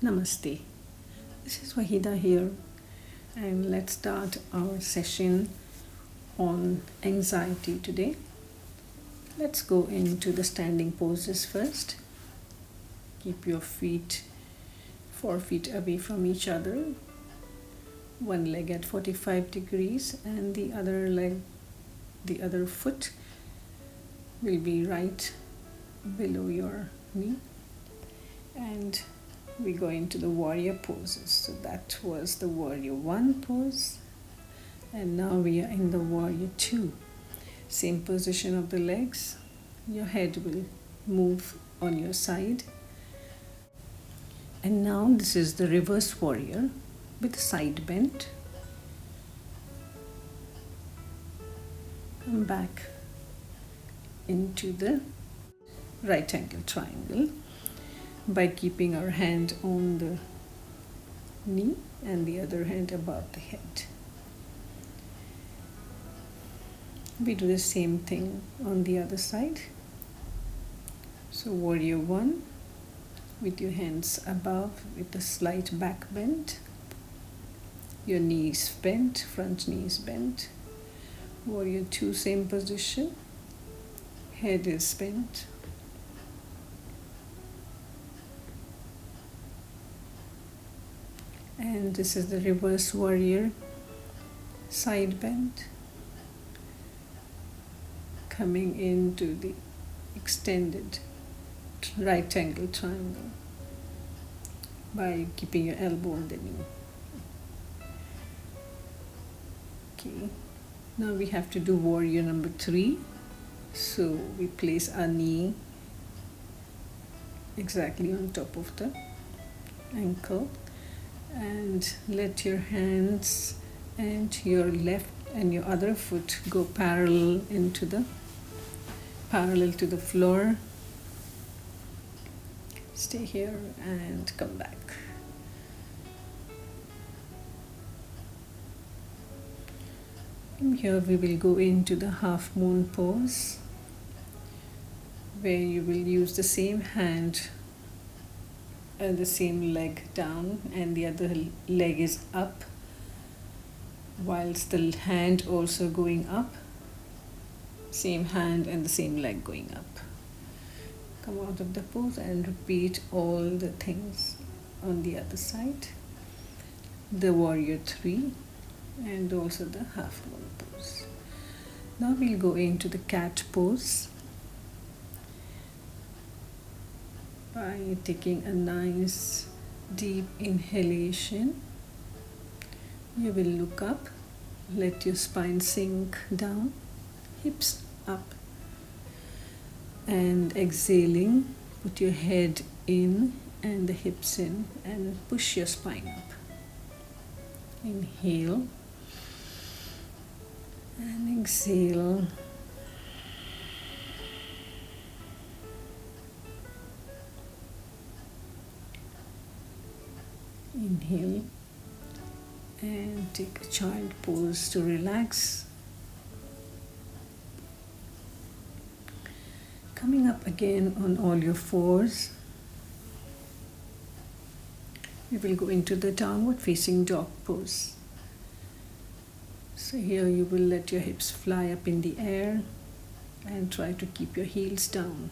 Namaste. This is Vahida here, and let's start our session on anxiety today. Let's go into the standing poses first. Keep your feet 4 feet away from each other, one leg at 45 degrees, and the other foot will be right below your knee. And we go into the warrior poses. So that was the warrior 1 pose, and now we are in the warrior 2. Same position of the legs. Your head will move on your side. And now this is the reverse warrior with side bend. Come back into the right angle triangle by keeping our hand on the knee and the other hand above the head. We do the same thing on the other side. So warrior 1 with your hands above with a slight back bend. Your knees bent, front knees bent. Warrior 2, same position. Head is bent. And this is the reverse warrior, side bend, coming into the extended right angle triangle by keeping your elbow on the knee. Okay, now we have to do warrior number 3. So we place our knee exactly on top of the ankle, and let your hands and your left and your other foot go parallel to the floor. Stay here and come back. From here we will go into the half moon pose, where you will use the same hand and the same leg down, and the other leg is up, whilst the hand also going up. Same hand and the same leg going up. Come out of the pose and repeat all the things on the other side. The warrior 3 and also the half moon pose. Now we'll go into the cat pose by taking a nice deep inhalation. You will look up, let your spine sink down, hips up, and exhaling, put your head in and the hips in and push your spine up. Inhale and exhale. Inhale and take a child pose to relax. Coming up again on all your fours, we will go into the downward facing dog pose. So here you will let your hips fly up in the air and try to keep your heels down.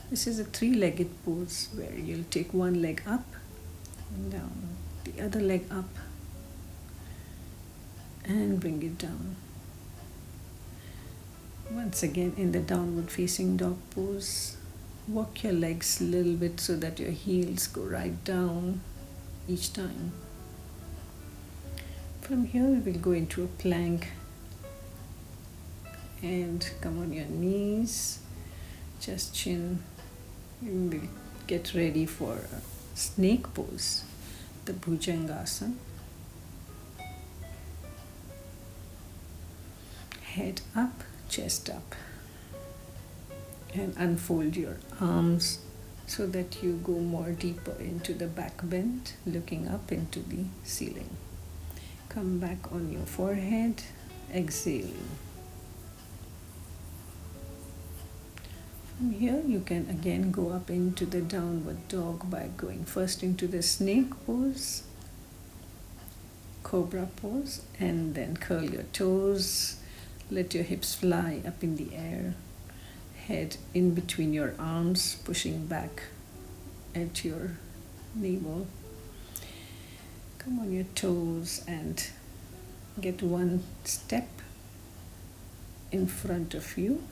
This is a 3-legged pose where you'll take one leg up and down, the other leg up and bring it down. Once again in the downward facing dog pose, walk your legs a little bit so that your heels go right down each time. From here we will go into a plank and come on your knees, chest chin. We will get ready for a snake pose, the Bhujangasana. Head up, chest up, and unfold your arms so that you go more deeper into the back bend, looking up into the ceiling. Come back on your forehead, exhale. From here you can again go up into the downward dog by going first into the snake pose, cobra pose, and then curl your toes, let your hips fly up in the air, head in between your arms, pushing back at your navel. Come on your toes and get one step in front of you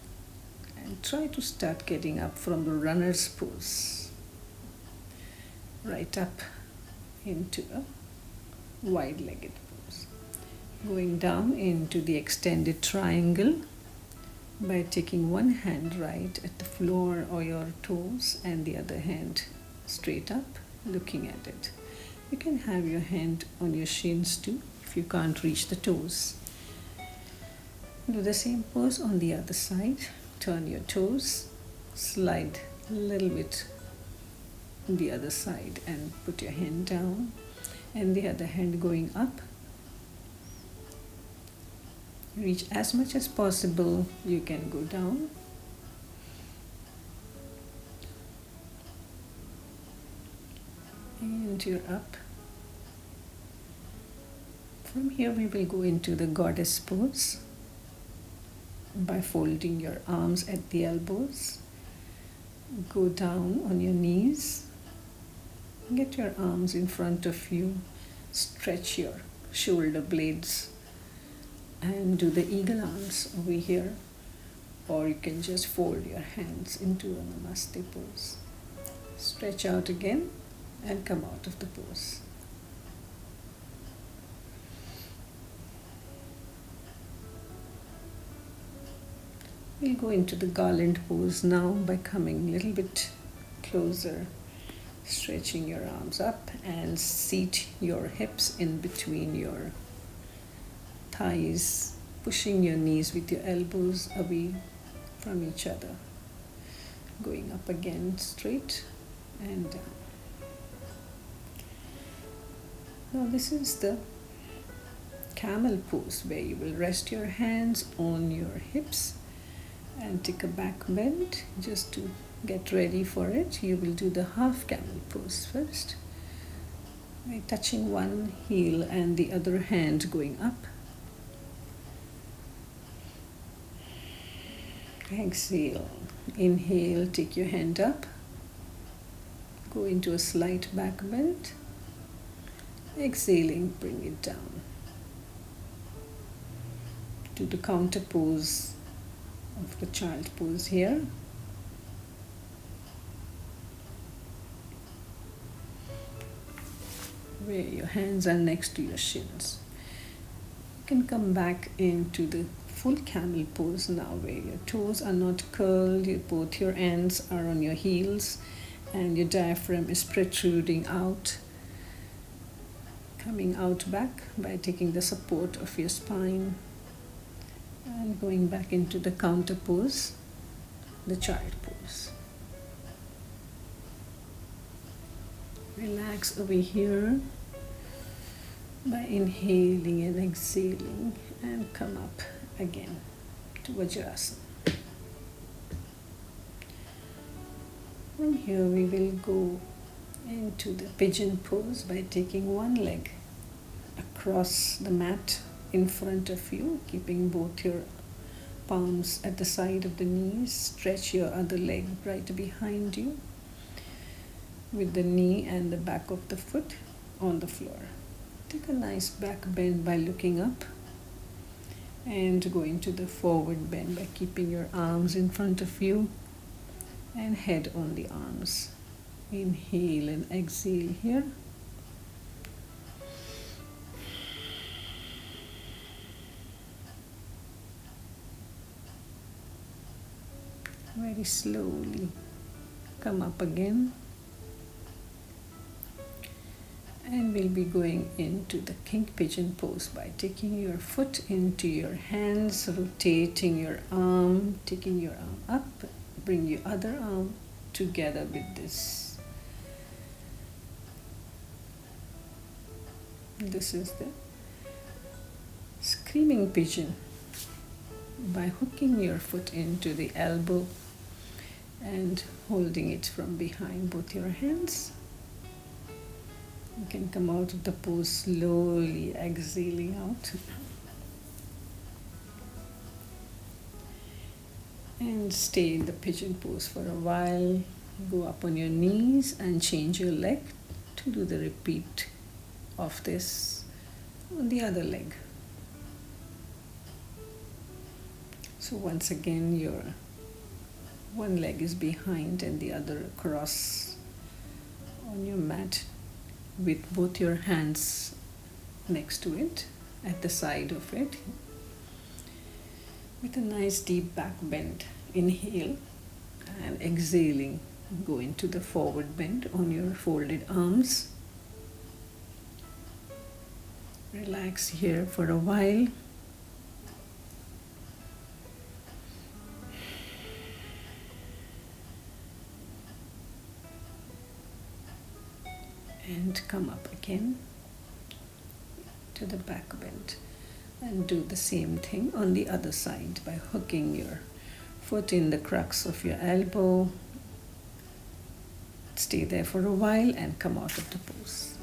and try to start getting up from the runner's pose right up into a wide-legged pose. Going down into the extended triangle by taking one hand right at the floor or your toes and the other hand straight up, looking at it. You can have your hand on your shins too if you can't reach the toes. Do the same pose on the other side. Turn your toes, slide a little bit on the other side and put your hand down, and the other hand going up. Reach as much as possible. You can go down. And you're up. From here we will go into the goddess pose by folding your arms at the elbows. Go down on your knees. Get your arms in front of you. Stretch your shoulder blades and do the eagle arms over here, or you can just fold your hands into a namaste pose. Stretch out again and come out of the pose. We'll go into the garland pose now by coming a little bit closer, stretching your arms up and seat your hips in between your thighs, pushing your knees with your elbows away from each other. Going up again, straight and down. Now this is the camel pose where you will rest your hands on your hips and take a back bend. Just to get ready for it, you will do the half camel pose first by touching one heel and the other hand going up. Exhale. Inhale, take your hand up. Go into a slight back bend. Exhaling, bring it down. Do the counter pose of the child pose here. Where your hands are next to your shins. You can come back into the full camel pose now, where your toes are not curled, both your ends are on your heels and your diaphragm is protruding out. Coming out back by taking the support of your spine and going back into the counter pose, the child pose. Relax over here by inhaling and exhaling and come up again to Vajrasana. From here we will go into the pigeon pose by taking one leg across the mat in front of you, keeping both your palms at the side of the knees. Stretch your other leg right behind you with the knee and the back of the foot on the floor. Take a nice back bend by looking up and go into the forward bend by keeping your arms in front of you and head on the arms. Inhale and exhale here. Very slowly come up again. And we'll be going into the king pigeon pose by taking your foot into your hands, rotating your arm, taking your arm up, bring your other arm together with this. This is the screaming pigeon by hooking your foot into the elbow and holding it from behind both your hands. You can come out of the pose slowly, exhaling out. And stay in the pigeon pose for a while. Go up on your knees and change your leg to do the repeat of this on the other leg. So once again, your one leg is behind and the other across on your mat with both your hands next to it, at the side of it, with a nice deep back bend. Inhale and exhaling, go into the forward bend on your folded arms. Relax here for a while. And come up again to the back bend. And do the same thing on the other side by hooking your foot in the crux of your elbow. Stay there for a while and come out of the pose.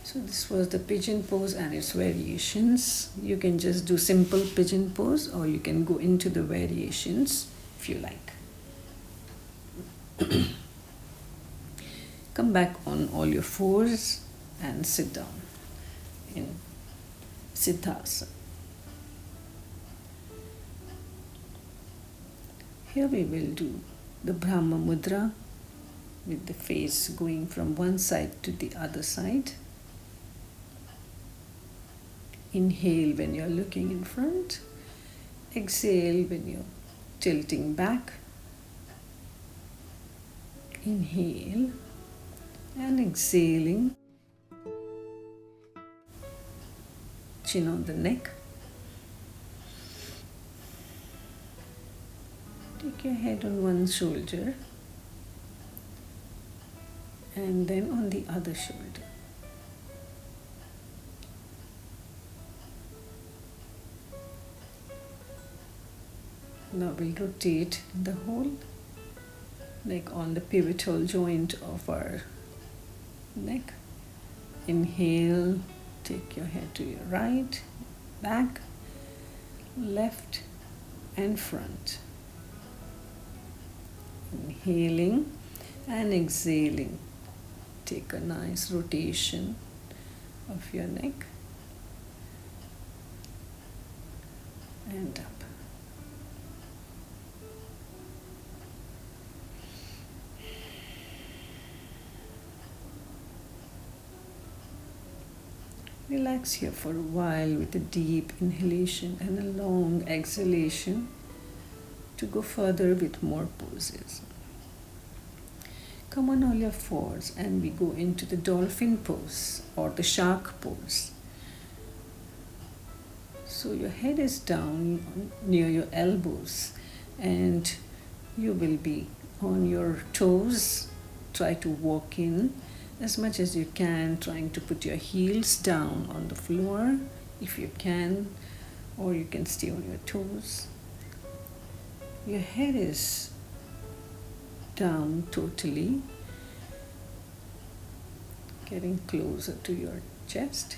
So this was the pigeon pose and its variations. You can just do simple pigeon pose or you can go into the variations if you like. Come back on all your fours and sit down in Siddhasana. Here we will do the Brahma Mudra with the face going from one side to the other side. Inhale when you're looking in front. Exhale when you're tilting back. Inhale and exhaling. Chin on the neck. Take your head on one shoulder and then on the other shoulder. Now we'll rotate the whole leg on the pivotal joint of our neck. Inhale, take your head to your right, back, left and front. Inhaling and exhaling. Take a nice rotation of your neck and up. Relax here for a while with a deep inhalation and a long exhalation to go further with more poses. Come on all your fours and we go into the dolphin pose or the shark pose. So your head is down near your elbows and you will be on your toes. Try to walk in as much as you can, trying to put your heels down on the floor if you can, or you can stay on your toes. Your head is down totally, getting closer to your chest.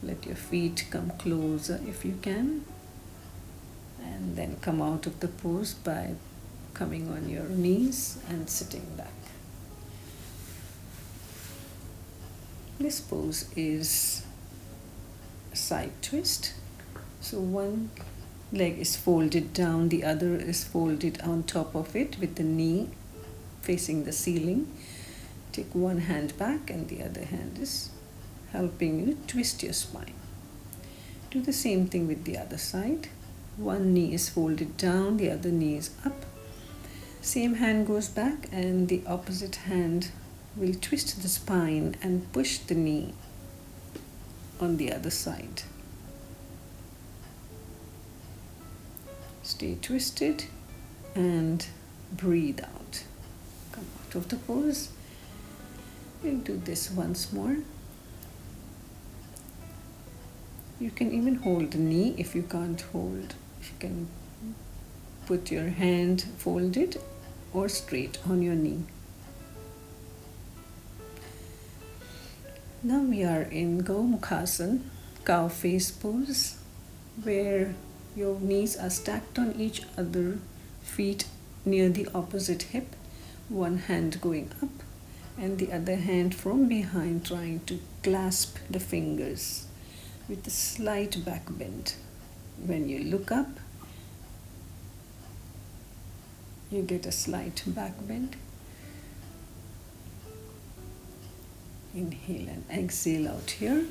Let your feet come closer if you can, and then come out of the pose by coming on your knees and sitting back. This pose is a side twist. So one leg is folded down, the other is folded on top of it with the knee facing the ceiling. Take one hand back and the other hand is helping you twist your spine. Do the same thing with the other side. One knee is folded down, the other knee is up. Same hand goes back and the opposite hand will twist the spine and push the knee on the other side. Stay twisted and breathe out. Come out of the pose. We'll do this once more. You can even hold the knee if you can't hold. If you can Put your hand folded or straight on your knee. Now we are in Gomukhasana, cow face pose, where your knees are stacked on each other, feet near the opposite hip, one hand going up and the other hand from behind, trying to clasp the fingers with a slight back bend. When you look up, you get a slight back bend. Inhale and exhale out here.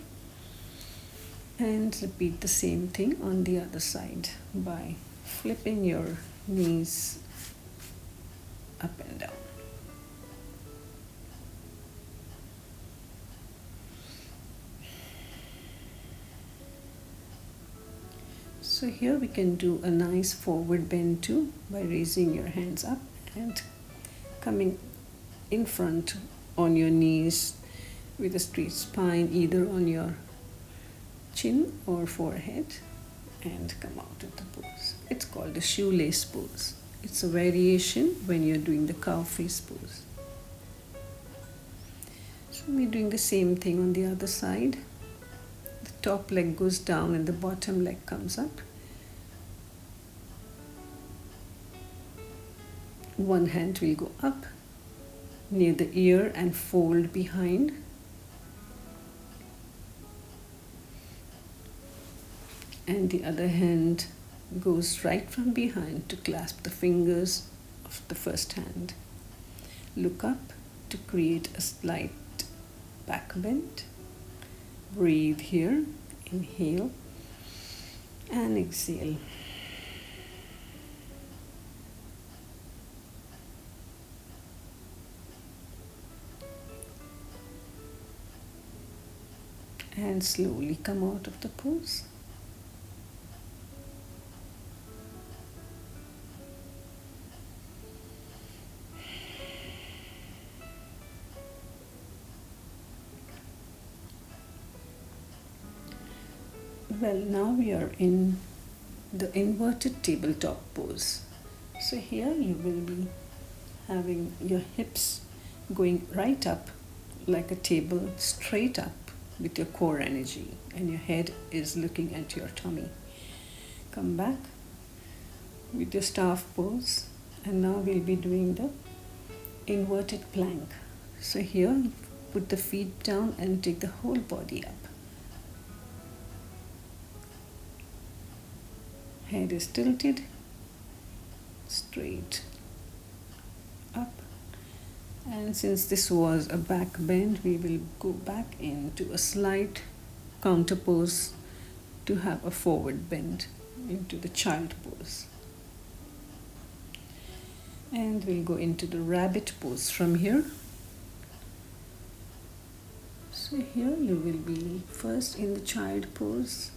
And repeat the same thing on the other side by flipping your knees up and down. So here we can do a nice forward bend too by raising your hands up and coming in front on your knees with a straight spine, either on your chin or forehead, and come out of the pose. It's called the shoelace pose. It's a variation when you're doing the cow face pose. So we're doing the same thing on the other side. The top leg goes down and the bottom leg comes up. One hand will go up near the ear and fold behind. And the other hand goes right from behind to clasp the fingers of the first hand. Look up to create a slight back bend. Breathe here. Inhale and exhale. And slowly come out of the pose. Well, now we are in the inverted tabletop pose. So here you will be having your hips going right up like a table, straight up with your core energy, and your head is looking at your tummy. Come back with your staff pose, and now we'll be doing the inverted plank. So here, put the feet down and take the whole body up. Head is tilted, straight up. And since this was a back bend, we will go back into a slight counter pose to have a forward bend into the child pose. And we'll go into the rabbit pose from here. So here you will be first in the child pose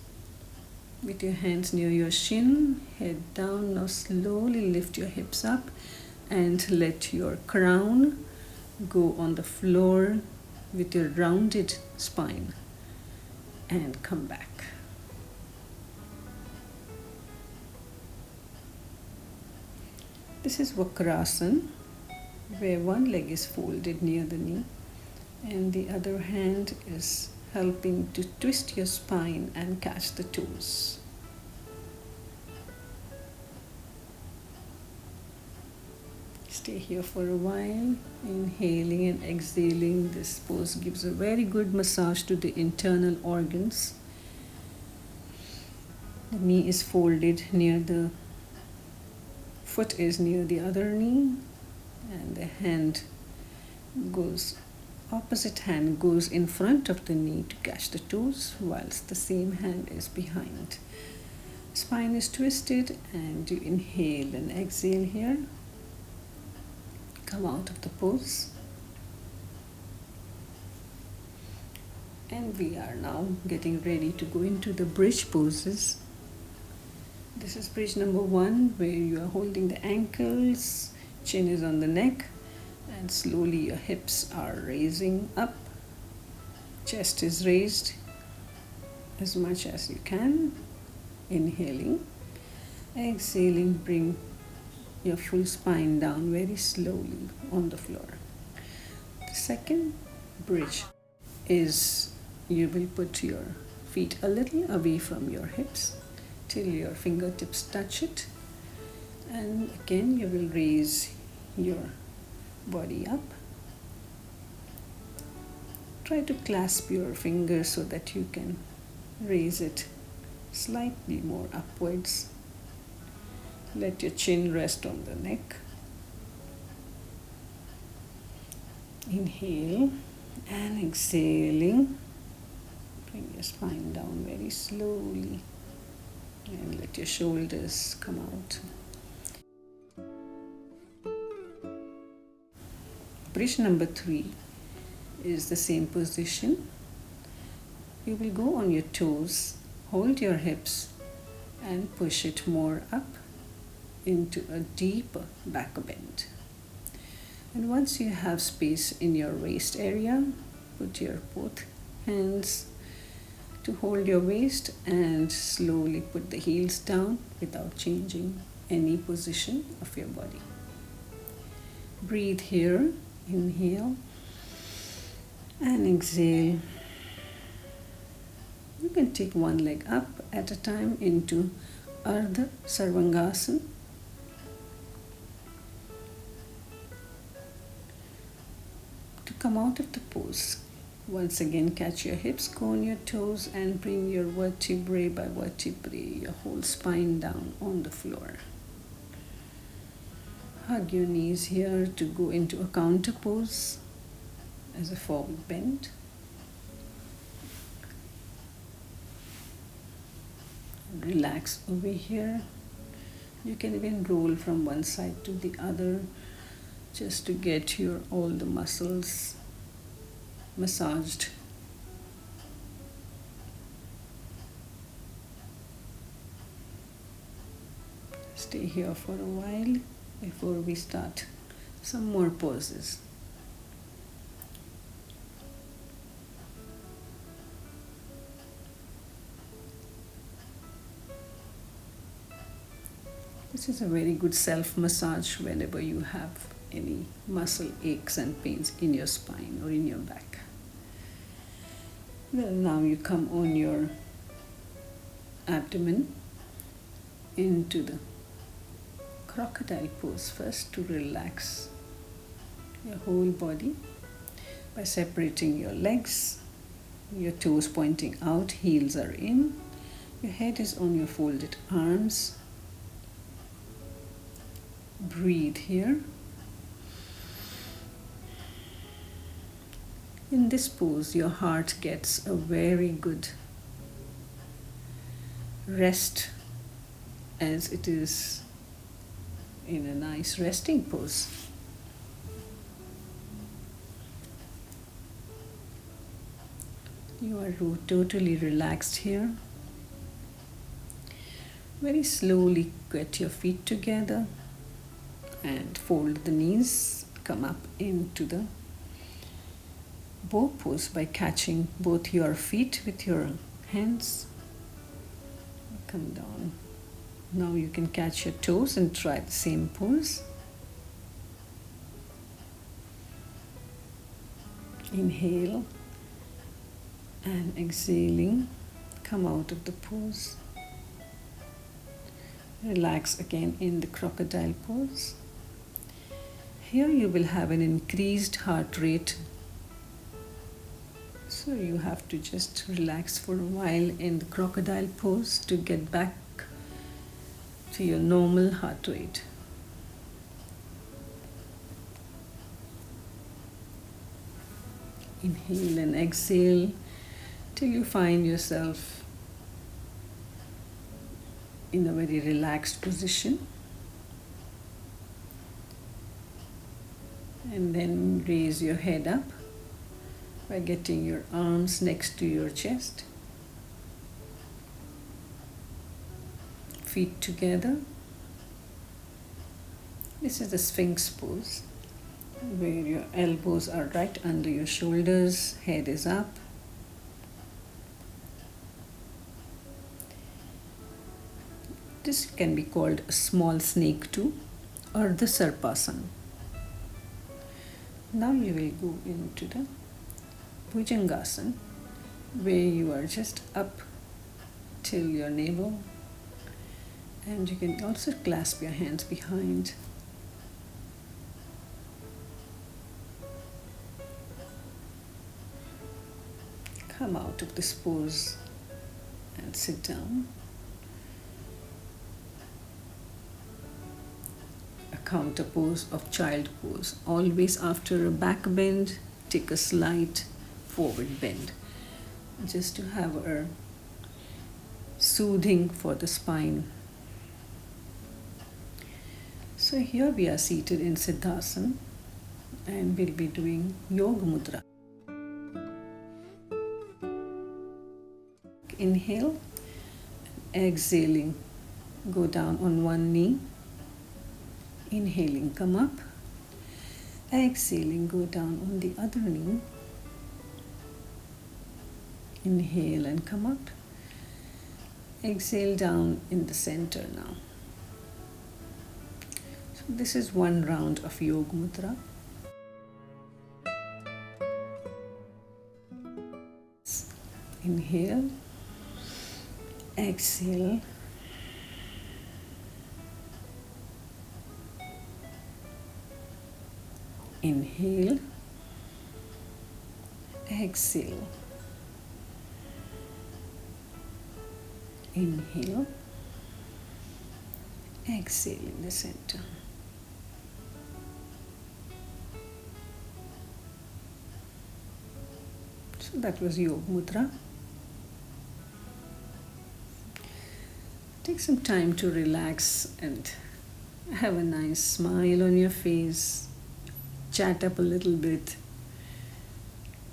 with your hands near your shin, head down. Now slowly lift your hips up and let your crown go on the floor with your rounded spine, and come back. This is Vakrasana, where one leg is folded near the knee and the other hand is helping to twist your spine and catch the toes. Stay here for a while, inhaling and exhaling. This pose gives a very good massage to the internal organs. The knee is folded near the foot is near the other knee, and the hand goes opposite hand goes in front of the knee to catch the toes, whilst the same hand is behind. Spine is twisted, and you inhale and exhale here. Come out of the pose. And we are now getting ready to go into the bridge poses. This is bridge number 1, where you are holding the ankles, chin is on the neck, and slowly your hips are raising up. Chest is raised as much as you can. Inhaling. Exhaling, bring your full spine down very slowly on the floor. The second bridge is you will put your feet a little away from your hips till your fingertips touch it, and again you will raise your body up. Try to clasp your fingers so that you can raise it slightly more upwards. Let your chin rest on the neck. Inhale and exhaling. Bring your spine down very slowly and let your shoulders come out. Bridge number 3 is the same position. You will go on your toes, hold your hips and push it more up into a deeper back bend. And once you have space in your waist area, put your both hands to hold your waist and slowly put the heels down without changing any position of your body. Breathe here, inhale and exhale. You can take one leg up at a time into Ardha Sarvangasana. To come out of the pose, once again catch your hips, go on your toes and bring your vertebrae by vertebrae, your whole spine down on the floor. Hug your knees here to go into a counter pose as a forward bend. Relax over here. You can even roll from one side to the other just to get all the muscles massaged. Stay here for a while before we start some more poses. This is a very good self-massage whenever you have any muscle aches and pains in your spine or in your back. Well, now you come on your abdomen into the crocodile pose first to relax your whole body by separating your legs, your toes pointing out, heels are in, your head is on your folded arms. Breathe here. In this pose, your heart gets a very good rest as it is in a nice resting pose. You are totally relaxed here. Very slowly get your feet together and fold the knees. Come up into the bow pose by catching both your feet with your hands. Come down. Now you can catch your toes and try the same pose. Inhale and exhaling, come out of the pose. Relax again in the crocodile pose. Here you will have an increased heart rate, so you have to just relax for a while in the crocodile pose to get back to your normal heart rate. Inhale and exhale till you find yourself in a very relaxed position. And then raise your head up by getting your arms next to your chest. Feet together. This is the Sphinx pose, where your elbows are right under your shoulders, head is up. This can be called a small snake too, Ardha Sarpasana. Now you will go into the Bhujangasana, where you are just up till your navel, and you can also clasp your hands behind. Come out of this pose and sit down. A counter pose of child pose. Always after a back bend, take a slight forward bend, just to have a soothing for the spine. So here we are seated in Siddhasana, and we'll be doing Yoga Mudra. Inhale, exhaling, go down on one knee. Inhaling, come up. Exhaling, go down on the other knee. Inhale and come up. Exhale down in the center now. So this is one round of Yoga Mudra. Inhale. Exhale. Inhale. Exhale. Inhale. Exhale in the center. So that was Yoga Mudra. Take some time to relax and have a nice smile on your face. Chat up a little bit.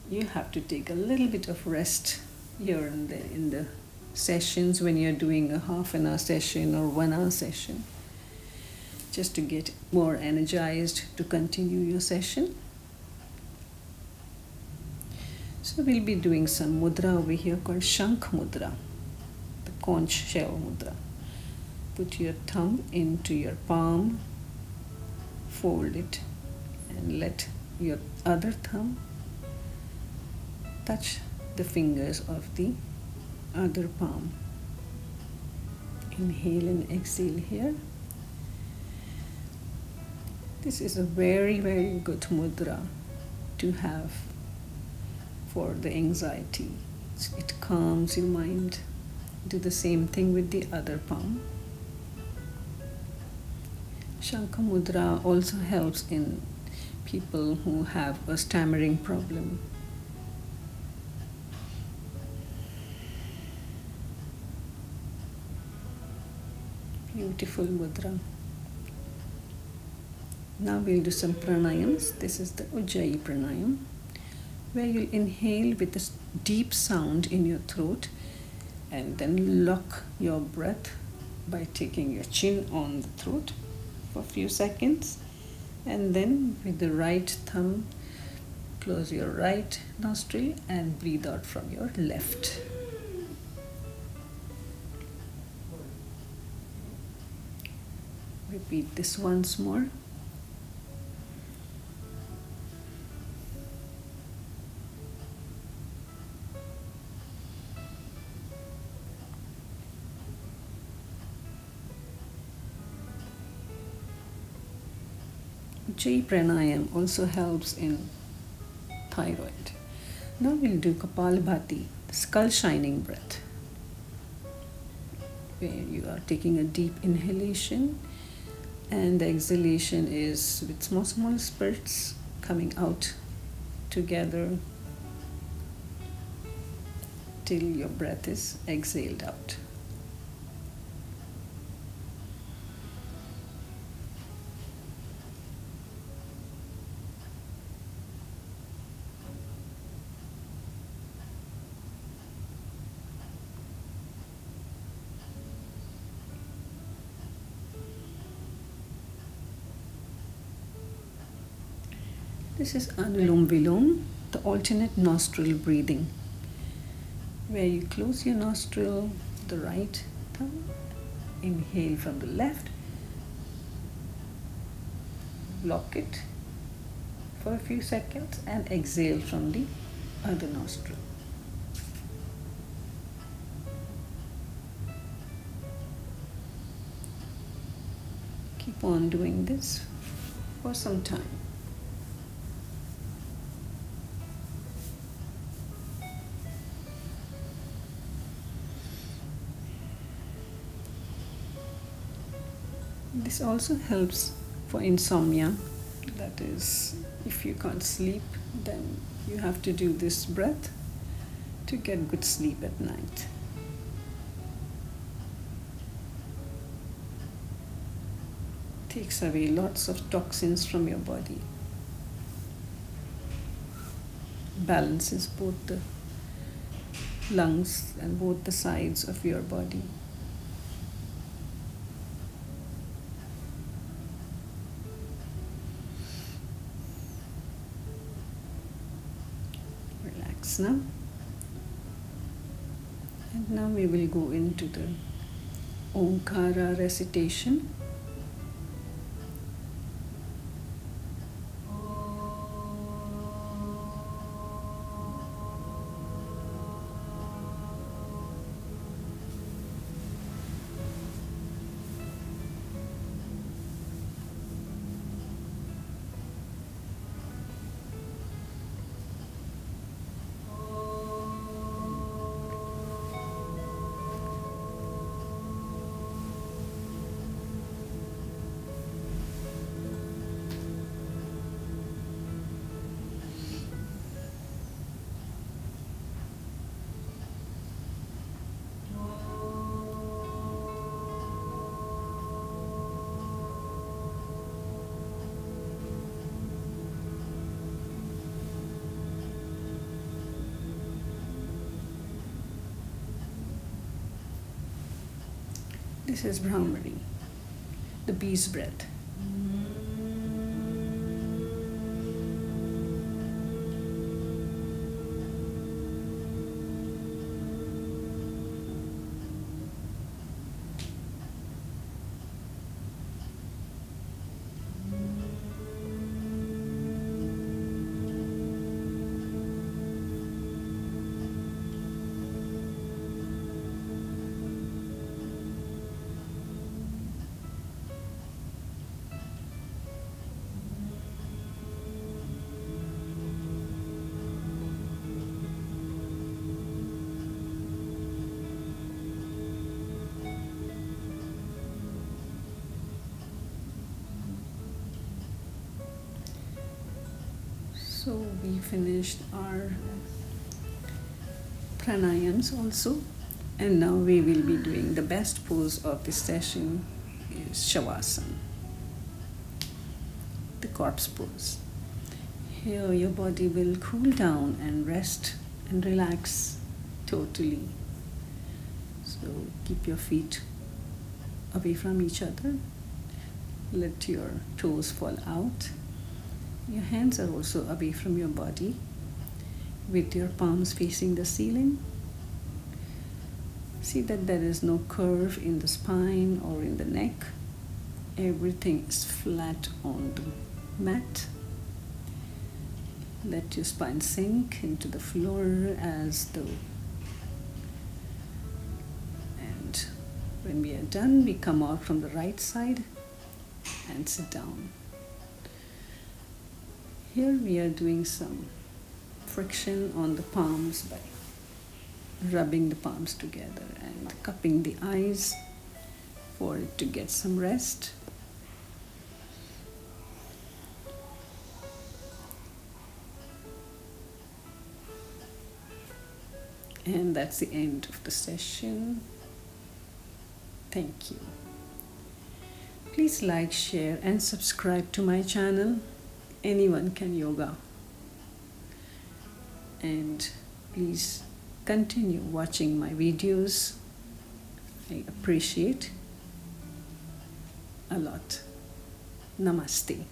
You have to take a little bit of rest here and there in the sessions when you're doing a half-an-hour session or 1 hour session, just to get more energized to continue your session. So we'll be doing some mudra over here called Shankh Mudra, the conch shell mudra. Put your thumb into your palm, fold it, and let your other thumb touch the fingers of the other palm. Inhale and exhale here. This is a very, very good mudra to have for the anxiety. It calms your mind. Do the same thing with the other palm. Shankh Mudra also helps in people who have a stammering problem. Beautiful mudra. Now we'll do some pranayams. This is the Ujjayi pranayam, where you'll inhale with a deep sound in your throat and then lock your breath by taking your chin on the throat for a few seconds, and then with the right thumb close your right nostril and breathe out from your left. Repeat this once more. Ujjayi pranayam also helps in thyroid. Now we'll do Kapalabhati, the skull shining breath, where you are taking a deep inhalation and the exhalation is with small, small spurts coming out together till your breath is exhaled out. This is Anulom Vilom, the alternate nostril breathing, where you close your nostril, the right thumb, inhale from the left, lock it for a few seconds and exhale from the other nostril. Keep on doing this for some time. This also helps for insomnia. That is, if you can't sleep, then you have to do this breath to get good sleep at night. Takes away lots of toxins from your body. Balances both the lungs and both the sides of your body. Relax now. And now we will go into the Omkara recitation. This is Brahmari, the bee's breath. So we finished our pranayams also, and now we will be doing the best pose of this session is Shavasana, the corpse pose. Here your body will cool down and rest and relax totally. So keep your feet away from each other. Let your toes fall out. Your hands are also away from your body with your palms facing the ceiling. See that there is no curve in the spine or in the neck. Everything is flat on the mat. Let your spine sink into the floor as though. And when we are done, we come out from the right side and sit down. Here we are doing some friction on the palms by rubbing the palms together and cupping the eyes for it to get some rest. And that's the end of the session. Thank you. Please like, share, and subscribe to my channel. Anyone can yoga. And please continue watching my videos. I appreciate a lot. Namaste.